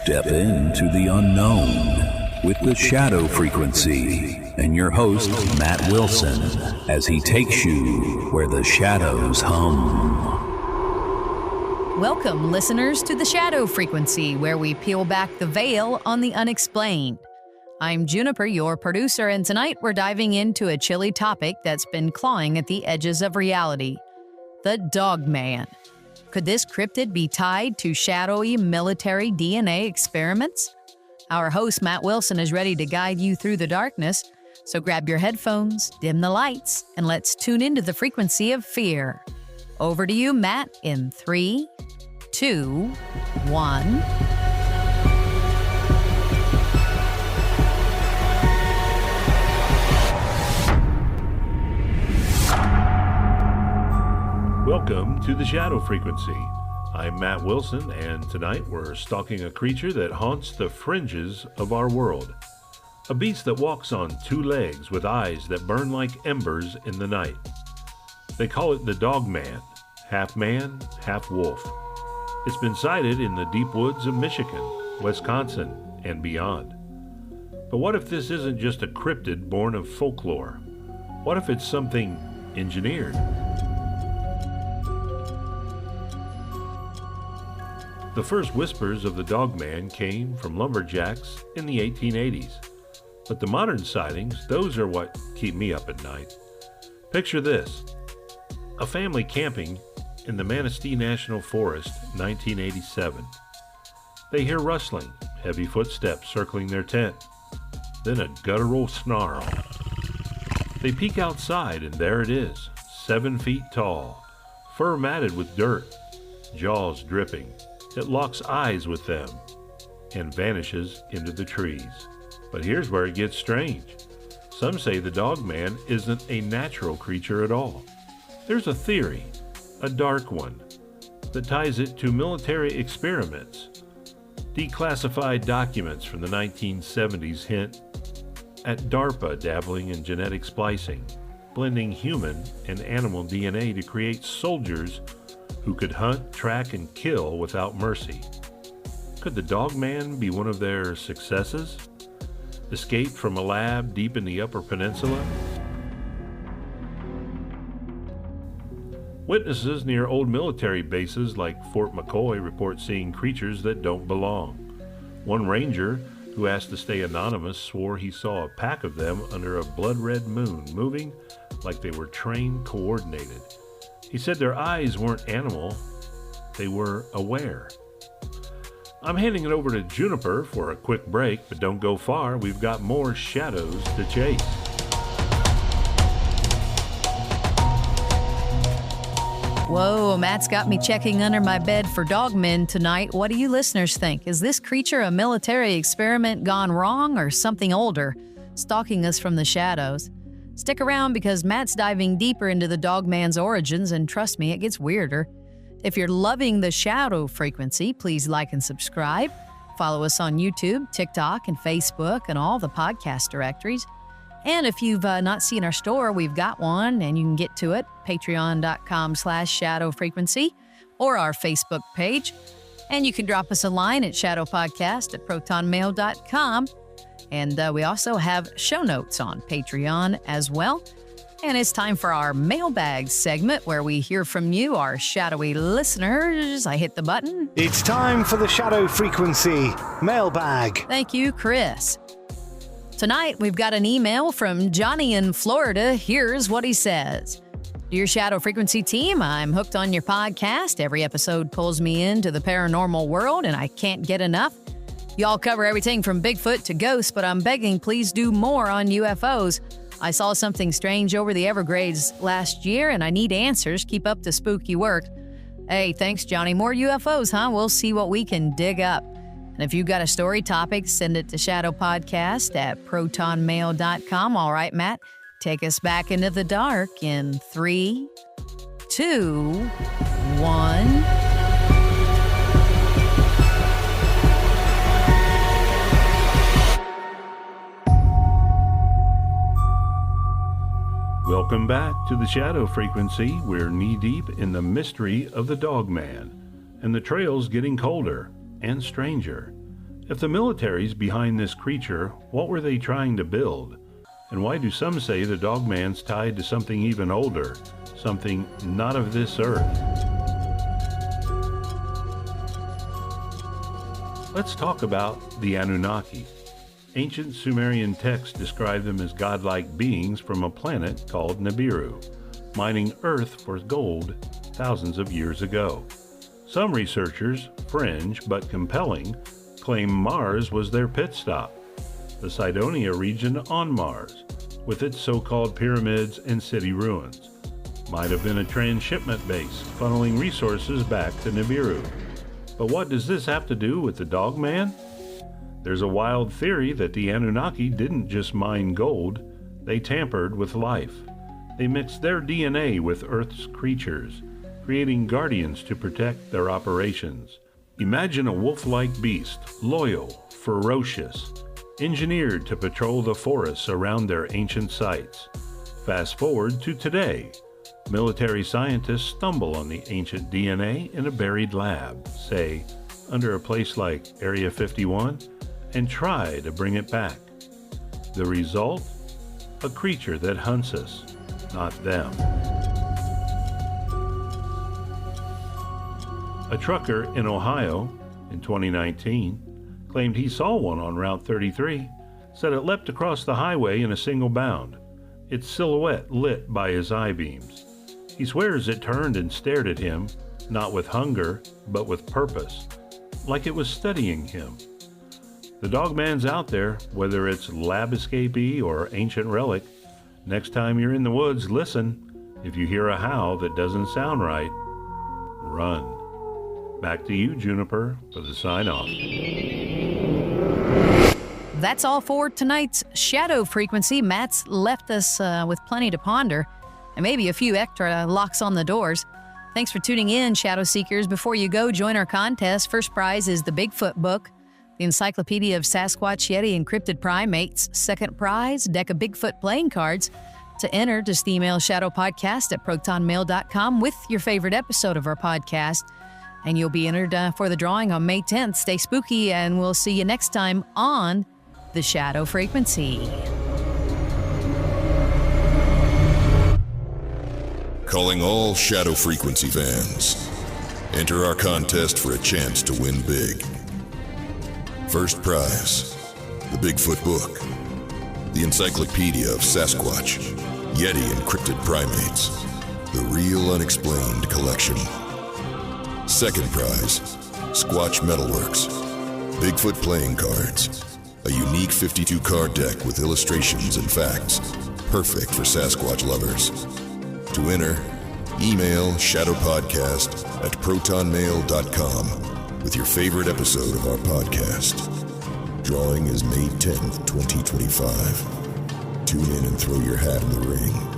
Step into the unknown with the shadow frequency and your host, Matt Wilson, as he takes you where the shadows hum. Welcome, listeners, to the Shadow Frequency, where we peel back the veil on the unexplained. I'm Juniper, your producer, and tonight we're diving into a chilly topic that's been clawing at the edges of reality: the Dogman. Could this cryptid be tied to shadowy military DNA experiments? Our host, Matt Wilson, is ready to guide you through the darkness, so grab your headphones, dim the lights, and let's tune into the frequency of fear. Over to you, Matt, in 3, 2, 1. Welcome to the Shadow Frequency. I'm Matt Wilson, and tonight we're stalking a creature that haunts the fringes of our world. A beast that walks on two legs with eyes that burn like embers in the night. They call it the Dogman, half man, half wolf. It's been sighted in the deep woods of Michigan, Wisconsin, and beyond. But what if this isn't just a cryptid born of folklore? What if it's something engineered? The first whispers of the Dogman came from lumberjacks in the 1880s. But the modern sightings, those are what keep me up at night. Picture this: a family camping in the Manistee National Forest, 1987. They hear rustling, heavy footsteps circling their tent, then a guttural snarl. They peek outside, and there it is, 7 feet tall, fur matted with dirt, jaws dripping. It locks eyes with them and vanishes into the trees. But here's where it gets strange. Some say the Dogman isn't a natural creature at all. There's a theory, a dark one, that ties it to military experiments. Declassified documents from the 1970s hint at DARPA dabbling in genetic splicing, blending human and animal DNA to create soldiers who could hunt, track, and kill without mercy. Could the Dogman be one of their successes? Escaped from a lab deep in the Upper Peninsula? Witnesses near old military bases like Fort McCoy report seeing creatures that don't belong. One ranger, who asked to stay anonymous, swore he saw a pack of them under a blood-red moon, moving like they were trained coordinated. He said their eyes weren't animal, they were aware. I'm handing it over to Juniper for a quick break, but don't go far. We've got more shadows to chase. Whoa, Matt's got me checking under my bed for dogmen tonight. What do you listeners think? Is this creature a military experiment gone wrong or something older, stalking us from the shadows? Stick around because Matt's diving deeper into the Dogman's origins, and trust me, it gets weirder. If you're loving the Shadow Frequency, please like and subscribe. Follow us on YouTube, TikTok, and Facebook, and all the podcast directories. And if you've not seen our store, we've got one, and you can get to it, patreon.com/shadowfrequency, or our Facebook page. And you can drop us a line at shadowpodcast@protonmail.com. And we also have show notes on Patreon as well. And it's time for our mailbag segment where we hear from you, our shadowy listeners. I hit the button. It's time for the Shadow Frequency mailbag. Thank you, Chris. Tonight, we've got an email from Johnny in Florida. Here's what he says. Dear Shadow Frequency team, I'm hooked on your podcast. Every episode pulls me into the paranormal world, and I can't get enough. Y'all cover everything from Bigfoot to ghosts, but I'm begging please do more on UFOs. I saw something strange over the Everglades last year, and I need answers. Keep up the spooky work. Hey, thanks, Johnny. More UFOs, huh? We'll see what we can dig up. And if you've got a story topic, send it to shadowpodcast@protonmail.com. All right, Matt, take us back into the dark in 3, 2, 1... Welcome back to the Shadow Frequency. We're knee-deep in the mystery of the Dogman, and the trail's getting colder and stranger. If the military's behind this creature, what were they trying to build? And why do some say the Dogman's tied to something even older, something not of this earth? Let's talk about the Anunnaki. Ancient Sumerian texts describe them as godlike beings from a planet called Nibiru, mining Earth for gold thousands of years ago. Some researchers, fringe but compelling, claim Mars was their pit stop, the Cydonia region on Mars, with its so-called pyramids and city ruins. Might have been a transshipment base, funneling resources back to Nibiru. But what does this have to do with the Dogman? There's a wild theory that the Anunnaki didn't just mine gold, they tampered with life. They mixed their DNA with Earth's creatures, creating guardians to protect their operations. Imagine a wolf-like beast, loyal, ferocious, engineered to patrol the forests around their ancient sites. Fast forward to today. Military scientists stumble on the ancient DNA in a buried lab, say, under a place like Area 51, and try to bring it back. The result? A creature that hunts us, not them. A trucker in Ohio in 2019 claimed he saw one on Route 33, said it leapt across the highway in a single bound, its silhouette lit by his eye beams. He swears it turned and stared at him, not with hunger, but with purpose, like it was studying him. The Dogman's out there, whether it's lab escapee or ancient relic. Next time you're in the woods, listen. If you hear a howl that doesn't sound right, run. Back to you, Juniper, for the sign-off. That's all for tonight's Shadow Frequency. Matt's left us with plenty to ponder, and maybe a few extra locks on the doors. Thanks for tuning in, Shadow Seekers. Before you go, join our contest. First prize is the Bigfoot book, the Encyclopedia of Sasquatch, Yeti, and Cryptid Primates. Second prize, deck of Bigfoot playing cards. To enter, just email shadowpodcast@protonmail.com with your favorite episode of our podcast, and you'll be entered for the drawing on May 10th. Stay spooky, and we'll see you next time on The Shadow Frequency. Calling all Shadow Frequency fans. Enter our contest for a chance to win big. First prize, the Bigfoot book, the Encyclopedia of Sasquatch, Yeti, and Cryptid Primates, the Real Unexplained Collection. Second prize, Squatch Metalworks, Bigfoot playing cards, a unique 52-card deck with illustrations and facts, perfect for Sasquatch lovers. To enter, email shadowpodcast@protonmail.com with your favorite episode of our podcast. Drawing is May 10th, 2025. Tune in and throw your hat in the ring.